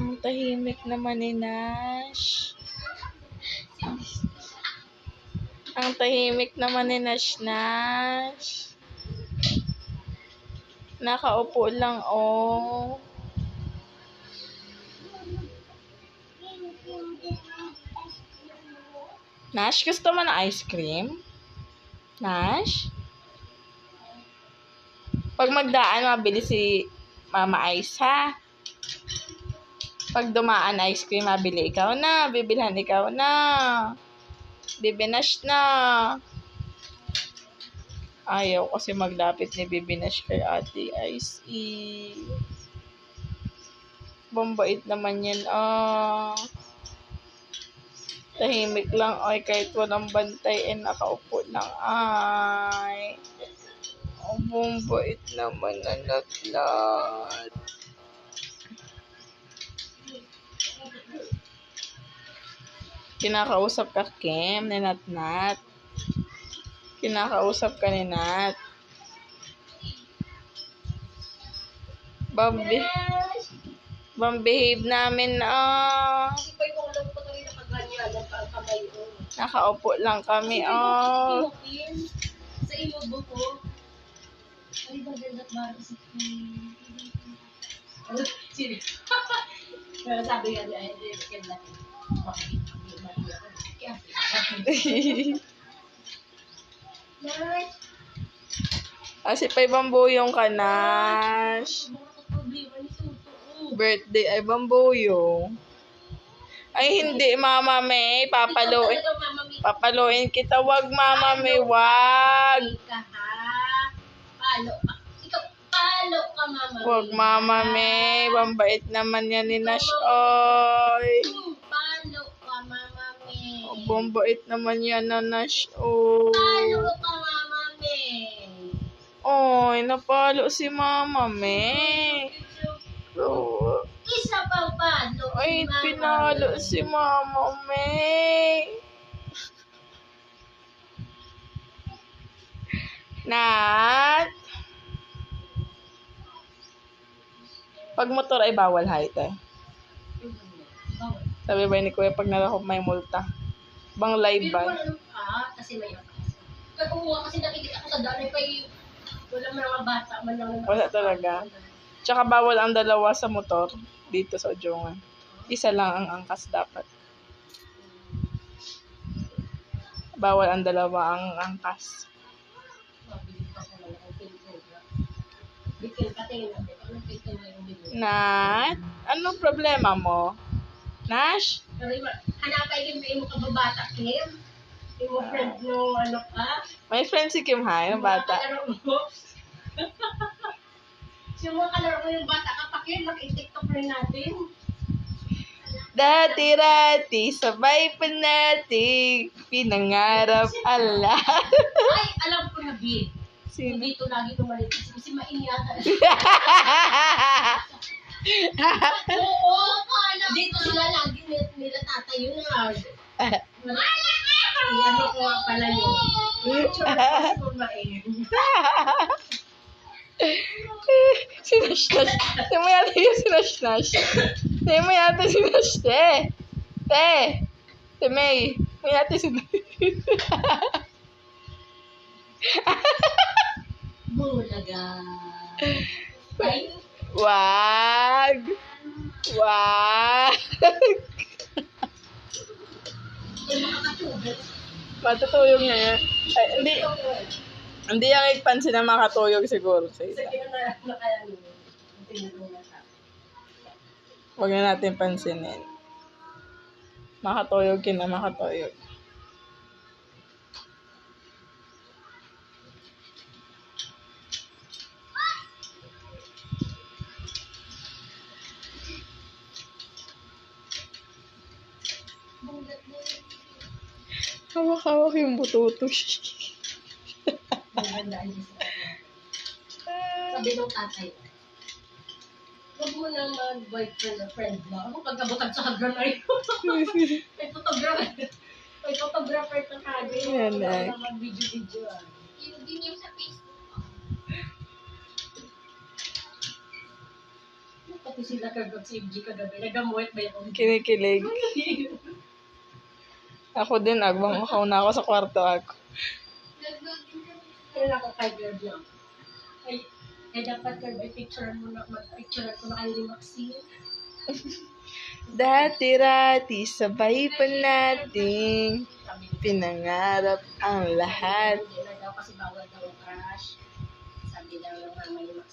Ang tahimik naman ni Nash. Ang tahimik naman ni Nash. Nakaupo lang, oh. Nash, gusto mo ng ice cream? Nash? Pag magdaan, mabili si Mama Ice, ha? Pag dumaan ice cream, mabili ikaw na. Bibilhan ikaw na. Bibi Nash na. Ayaw kasi maglapit ni Bibi Nash kay Ate Ice. Bambait naman yan, ah. Tahimik lang, ay, kahit walang bantay, nakaupo lang, ay. Ang bambait naman na Natnat. Kinakausap ka, Kim, ni Natnat. Kinakausap ka ni Nat. Bambehave namin, ah. Nakaupo lang kami, ah. Sa ilog ko. Ay, maganda ba? Sino? Pero sabi nga niya, ganda. Kasi pa bambuyong ka, Nash. Birthday ay bambuyong. Ay, hindi, Mama May. Papaluin kita. Wag, Mama May. Wag. Palo ka, Mama May. Wag, Mama May. Bambait naman yan ni Nash. Oy. Palo ka, Mama May. Oh, bambait naman yan na Nash. Oh. Palo ka, Mama May. Oy, napalo si Mama May. Oh. Isa pa palo. Ay, pinalo si Mama May. Nat? Pag motor ay bawal, height, eh. Sabi ba ni Kuya, pag nalakop may multa? Bang live ba? Kasi may kasi nakikita ko sa daan pa wala mga bata man lang. Wala talaga. Tsaka bawal ang dalawa sa motor dito sa Ujungan. Isa lang ang angkas dapat. Bawal ang dalawa ang angkas. Nat? Anong problema mo? Nash? Hanapay yung kababata, Kim. Yung friend no, ano ka? May friend si Kim Hai, yung bata. Yung mga kalaro mo yung bata kapag yun, maki-tiktok rin natin. Dati-rati, sabay pa natin, pinangarap ala. Ay, alam ko na, B. Sino? Dito lagi tumalit. Si Main yata. Oo, kala. Dito sila lagi nila tatayo na. Ano ko pala yun. Si Main. Sinashnash. Hindi mo yata yung sinashnash. Hindi mo yata sinashnash. Te May. Mo yata sinashnash. Bulaga. Ay. Wag. Matutuyog niya yan. Ay, hindi yung igpansin na makatuyog siguro sa isa. Huwag na natin pansinin. Makatuyog makatuyog. Hawak-hawak yung bututo. Sabi ng tatay, huwag mo na mag-boyfriend or friend mo. Ako pagkabutag sa hagra na yun. May photographer na kagay. Yan, ay. Mag-video-video. Yung din yung sa Facebook. Pati sila kagod si MG kagabi. Nagamuit ba yun? Kinikilig. Ako din, agbang makauna ako sa kwarto ako. Kaya ako kay girl lang. Ay dapat girl, picture mo na, mag-picture ko na kayo ni Maxine. Dati-rati, sabay pa nating pinangarap ang lahat. Hindi na daw kasi bawal daw ang crush. Sabi daw ng mama ni Maxine.